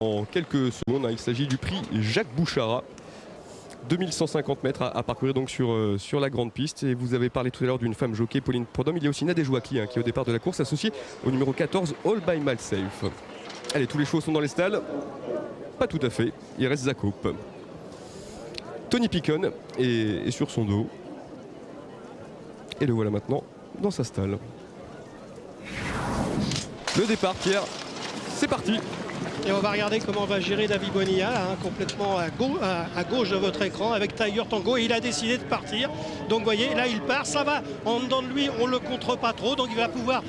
En quelques secondes, il s'agit du prix Jacques Bouchara. 2150 mètres à parcourir donc sur la grande piste. Et vous avez parlé tout à l'heure d'une femme jockey, Pauline Prudhomme. Il y a aussi Nadej Joachli qui est au départ de la course, associé au numéro 14, All by Myself. Allez, tous les chevaux sont dans les stalles. Pas tout à fait, il reste Zacope. Tony Picon est sur son dos. Et le voilà maintenant dans sa stalle. Le départ, Pierre, c'est parti. Et on va regarder comment va gérer David Bonilla, complètement à gauche de votre écran avec Tiger Tango. Et il a décidé de partir. Donc vous voyez, là il part, ça va en dedans de lui, on ne le contre pas trop. Donc il va pouvoir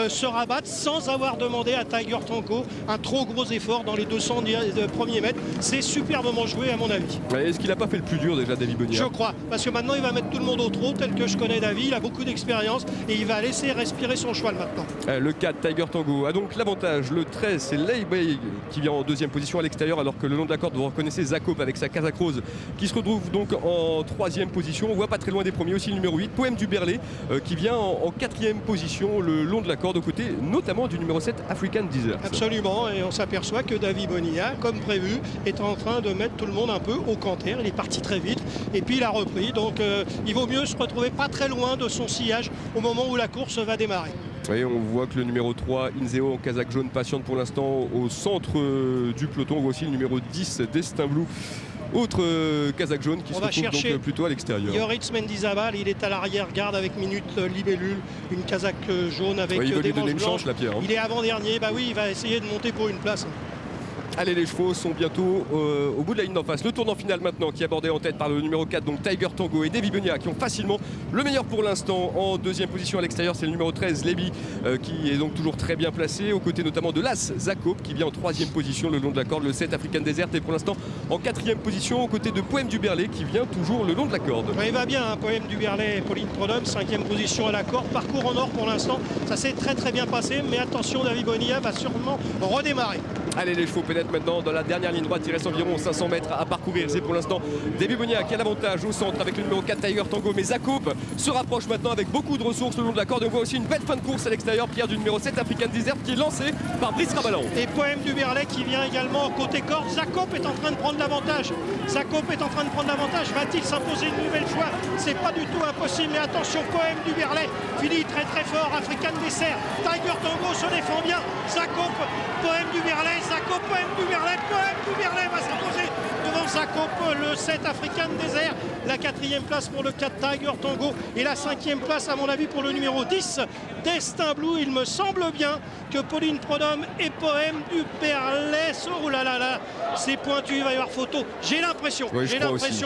se rabattre sans avoir demandé à Tiger Tango un trop gros effort dans les 200 premiers mètres. C'est superbement joué à mon avis. Est-ce qu'il n'a pas fait le plus dur déjà, David Bonilla? Je crois, parce que maintenant il va mettre tout le monde au trot tel que je connais David. Il a beaucoup d'expérience et il va laisser respirer son cheval maintenant. Le 4, Tiger Tango, a donc l'avantage. Le 13, c'est Leibey qui vient en deuxième position à l'extérieur, alors que le long de la corde, vous reconnaissez Zacope avec sa casaque rose qui se retrouve donc en troisième position. On voit pas très loin des premiers aussi le numéro 8, Poème du Berlay, qui vient en quatrième position le long de la corde, aux côtés notamment du numéro 7, African Desert. Absolument, et on s'aperçoit que David Bonilla, comme prévu, est en train de mettre tout le monde un peu au canter. Il est parti très vite et puis il a repris, donc il vaut mieux se retrouver pas très loin de son sillage au moment où la course va démarrer. Oui, on voit que le numéro 3, Inzeo en casaque jaune, patiente pour l'instant au centre du peloton. On voit aussi le numéro 10, Destin Blue, autre casaque jaune qui se retrouve donc plutôt à l'extérieur. Yoritz Mendizabal, il est à l'arrière-garde avec Minute Libellule, une casaque jaune avec il veut des lui donner manches une blanches. chance, la Pierre. Il est avant-dernier, bah oui, il va essayer de monter pour une place. Allez, les chevaux sont bientôt au bout de la ligne d'en face. Le tournant final maintenant qui est abordé en tête par le numéro 4, donc Tiger Tango et David Bonilla, qui ont facilement le meilleur pour l'instant. En deuxième position à l'extérieur, c'est le numéro 13, Leby, qui est donc toujours très bien placé, aux côtés notamment de l'As Zacope, qui vient en troisième position le long de la corde. Le 7, African Desert, est pour l'instant en quatrième position, aux côtés de Poème du Berlay, qui vient toujours le long de la corde. Ouais, il va bien, Poème du Berlay et Pauline Prudhomme, cinquième position à la corde. Parcours en or pour l'instant, ça s'est très bien passé, mais attention, David Bonilla va sûrement redémarrer. Allez, les chevaux pénètrent maintenant dans la dernière ligne droite. Il reste environ 500 mètres à parcourir. C'est pour l'instant David Bonilla qui a l'avantage au centre avec le numéro 4, Tiger Tango. Mais Zacope se rapproche maintenant avec beaucoup de ressources le long de la corde. On voit aussi une belle fin de course à l'extérieur, Pierre, du numéro 7, African Desert, qui est lancé par Brice Rabalan. Et Poème du Berlay qui vient également côté corde. Zacope est en train de prendre l'avantage. Zacope est en train de prendre l'avantage. Va-t-il s'imposer une nouvelle fois? C'est pas du tout impossible. Mais attention, Poème du Berlay finit très fort. African Desert, Tiger Tango se défend bien. Zacope, Poème du Berlay, Zacope, Poème du Berlay va s'imposer devant Zacope, le 7 African Desert, la quatrième place pour le 4 Tiger Tango et la cinquième place à mon avis pour le numéro 10 Destin Blue. Il me semble bien que Pauline Prudhomme et Poème du Berlay, oh là là, c'est pointu, il va y avoir photo. J'ai l'impression,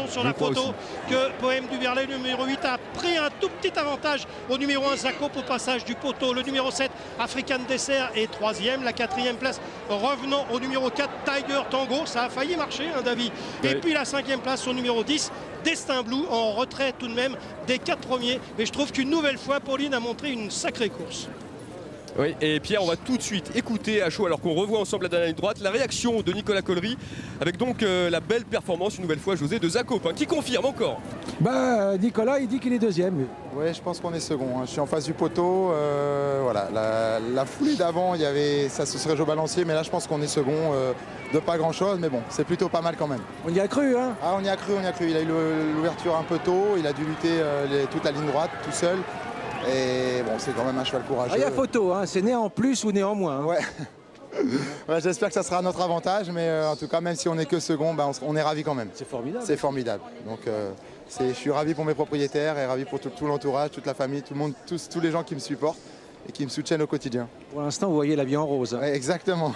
sur la photo que Poème du Berlay, le numéro 8, a pris un tout petit avantage au numéro 1 Zacope au passage du poteau. Le numéro 7 African Desert est troisième, la quatrième place revenant au numéro 4 Tiger Tango. Ça a failli marcher, David. Et puis la cinquième place au numéro 10 Destin Blue, en retrait tout de même des 4 premiers. Mais je trouve qu'une nouvelle fois, Pauline a montré une sacrée course. Oui, et Pierre, on va tout de suite écouter à chaud, alors qu'on revoit ensemble la dernière ligne droite, la réaction de Nicolas Collery, avec donc la belle performance, une nouvelle fois, José, de Zacope, qui confirme encore. Nicolas, il dit qu'il est deuxième. Oui, je pense qu'on est second. Je suis en face du poteau. Voilà, la foulée d'avant, ça se serait joué au balancier, mais là, je pense qu'on est second de pas grand-chose, mais bon, c'est plutôt pas mal quand même. On y a cru, hein? Ah, on y a cru. Il a eu l'ouverture un peu tôt, il a dû lutter toute la ligne droite tout seul. Et bon, c'est quand même un cheval courageux. Il y a photo, hein. C'est né en plus ou né en moins. Hein. Ouais. Ouais, j'espère que ça sera à notre avantage, mais en tout cas, même si on n'est que second, on est ravis quand même. C'est formidable. C'est formidable. Donc, je suis ravi pour mes propriétaires et ravi pour tout l'entourage, toute la famille, tout le monde, tous les gens qui me supportent et qui me soutiennent au quotidien. Pour l'instant, vous voyez la vie en rose. Hein. Ouais, exactement.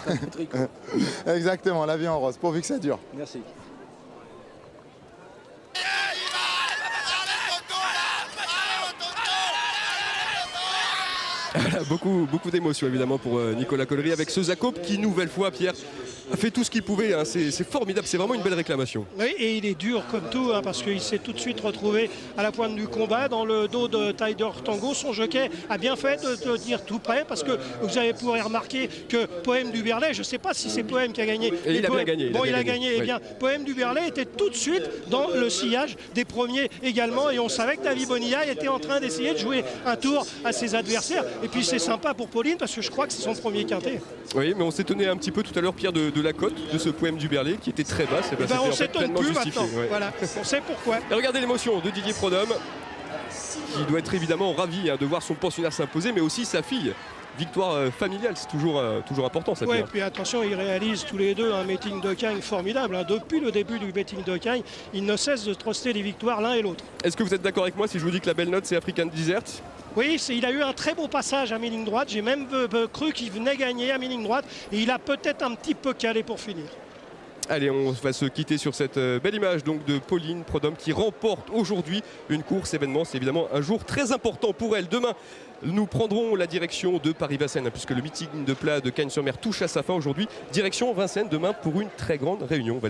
Exactement, la vie en rose, pourvu que ça dure. Merci. Beaucoup d'émotions évidemment pour Nicolas Collery avec ce Zacope qui, nouvelle fois, Pierre, a fait tout ce qu'il pouvait. Hein. C'est formidable, c'est vraiment une belle réclamation. Oui, et il est dur comme tout, parce qu'il s'est tout de suite retrouvé à la pointe du combat dans le dos de Tiger Tango. Son jockey a bien fait de tenir tout près, parce que vous avez pu remarquer que Poème du Berlay, je ne sais pas si c'est Poème qui a gagné. Et il a bien gagné. Bon, il a gagné. Eh bien, Poème du Berlay était tout de suite dans le sillage des premiers également, et on savait que David Bonilla était en train d'essayer de jouer un tour à ses adversaires. Et puis c'est sympa pour Pauline, parce que je crois que c'est son premier quintet. Oui, mais on s'étonnait un petit peu tout à l'heure, Pierre, de de la cote de ce poème du Berlay qui était très basse. Eh ben, on s'étonne plus maintenant. Voilà, on sait pourquoi. Et regardez l'émotion de Didier Prodhomme, qui doit être évidemment ravi de voir son pensionnaire s'imposer, mais aussi sa fille. Victoire familiale, c'est toujours important ça. Oui, et puis attention, ils réalisent tous les deux un meeting de Cagnes formidable. Depuis le début du meeting de Cagnes, ils ne cessent de truster les victoires l'un et l'autre. Est-ce que vous êtes d'accord avec moi si je vous dis que la belle note c'est African Desert? Oui, il a eu un très beau passage à mi-ligne droite. J'ai même cru qu'il venait gagner à mi-ligne droite. Et il a peut-être un petit peu calé pour finir. Allez, on va se quitter sur cette belle image donc de Pauline Prodhomme qui remporte aujourd'hui une course événement. C'est évidemment un jour très important pour elle. Demain, nous prendrons la direction de Paris-Vincennes puisque le meeting de plat de Cagnes-sur-Mer touche à sa fin aujourd'hui. Direction Vincennes demain pour une très grande réunion.